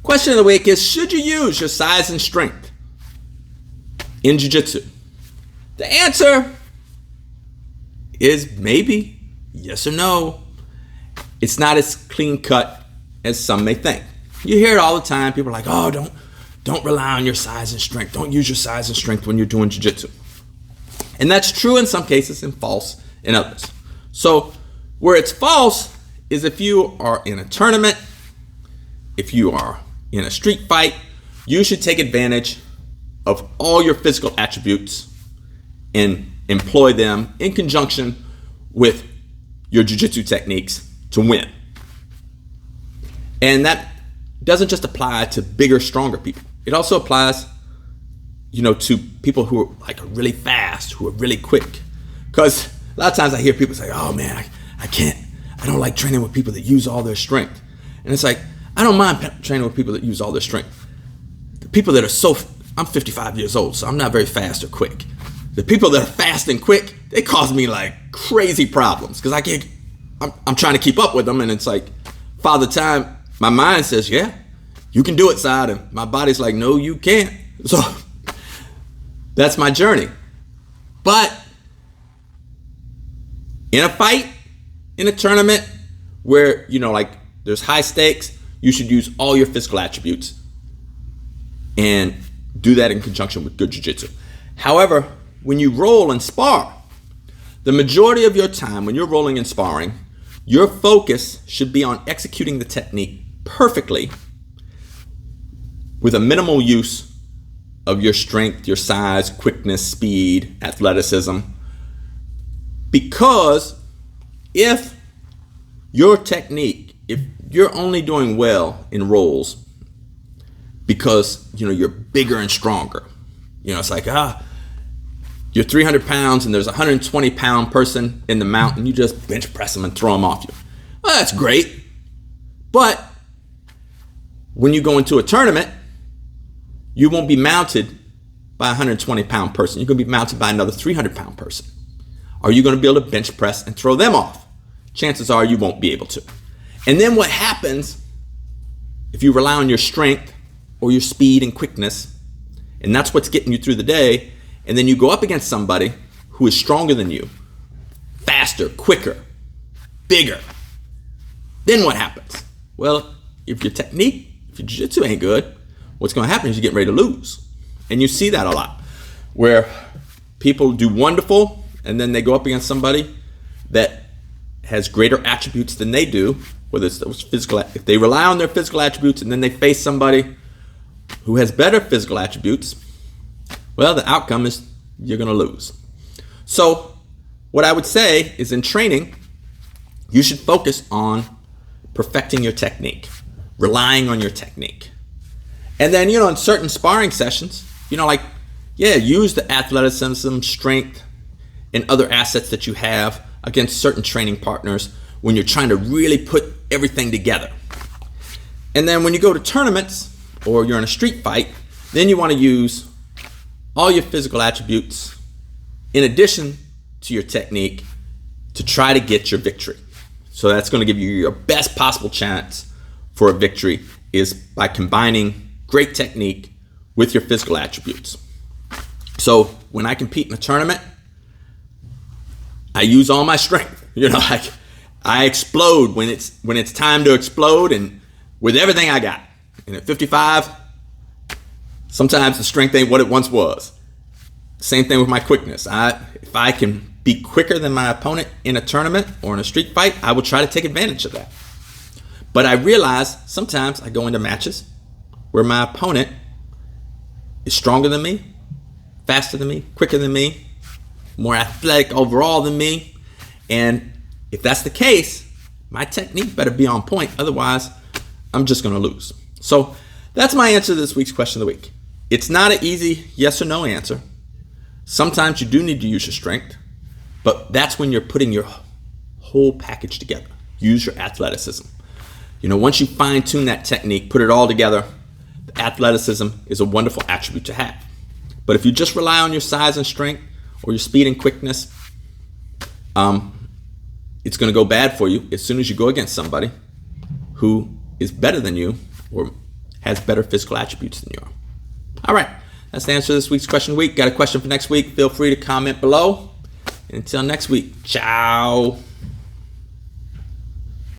Question of the week is, should you use your size and strength in jiu-jitsu? The answer is maybe, yes or no. It's not as clean cut as some may think. You hear it all the time. People are like, oh, don't rely on your size and strength. Don't use your size and strength when you're doing jiu-jitsu. And that's true in some cases and false in others. So where it's false is if you are in a tournament, if you are in a street fight, you should take advantage of all your physical attributes and employ them in conjunction with your jiu-jitsu techniques to win. And that doesn't just apply to bigger, stronger people. It also applies, to people who are like really fast, who are really quick. Because a lot of times I hear people say, oh man, I don't like training with people that use all their strength. And it's like, I don't mind training with people that use all their strength. The people that are I'm 55 years old, so I'm not very fast or quick. The people that are fast and quick, they cause me like crazy problems because I'm trying to keep up with them, and it's like, Father Time, my mind says, yeah, you can do it, Side, and my body's like, no, you can't. So that's my journey. But in a fight, in a tournament where, there's high stakes, you should use all your physical attributes and do that in conjunction with good jiu-jitsu. However, when you roll and spar, the majority of your time when you're rolling and sparring, your focus should be on executing the technique perfectly with a minimal use of your strength, your size, quickness, speed, athleticism. Because if your technique, if you're only doing well in rolls because, you're bigger and stronger, it's like, you're 300 pounds and there's a 120 pound person in the mount and you just bench press them and throw them off you. Well, that's great. But when you go into a tournament, you won't be mounted by a 120 pound person. You're going to be mounted by another 300 pound person. Are you going to be able to bench press and throw them off? Chances are you won't be able to. And then what happens if you rely on your strength or your speed and quickness, and that's what's getting you through the day, and then you go up against somebody who is stronger than you, faster, quicker, bigger, then what happens? Well, if your jiu-jitsu ain't good, what's going to happen is you get ready to lose. And you see that a lot, where people do wonderful, and then they go up against somebody that has greater attributes than they do, whether it's those physical, if they rely on their physical attributes and then they face somebody who has better physical attributes, well, the outcome is you're going to lose. So what I would say is, in training, you should focus on perfecting your technique, relying on your technique. And then, in certain sparring sessions, use the athleticism, strength, and other assets that you have against certain training partners when you're trying to really put everything together. And then when you go to tournaments or you're in a street fight, then you want to use all your physical attributes in addition to your technique to try to get your victory. So that's going to give you your best possible chance for a victory, is by combining great technique with your physical attributes. So when I compete in a tournament, I use all my strength. I explode when it's time to explode, and with everything I got. And at 55, sometimes the strength ain't what it once was. Same thing with my quickness. If I can be quicker than my opponent in a tournament or in a street fight, I will try to take advantage of that. But I realize sometimes I go into matches where my opponent is stronger than me, faster than me, quicker than me, more athletic overall than me. And if that's the case, my technique better be on point. Otherwise, I'm just going to lose. So that's my answer to this week's question of the week. It's not an easy yes or no answer. Sometimes you do need to use your strength, but that's when you're putting your whole package together. Use your athleticism. Once you fine tune that technique, put it all together, the athleticism is a wonderful attribute to have. But if you just rely on your size and strength or your speed and quickness, it's going to go bad for you as soon as you go against somebody who is better than you or has better physical attributes than you are. All right, that's the answer to this week's question of the week. Got a question for next week? Feel free to comment below. And until next week, ciao.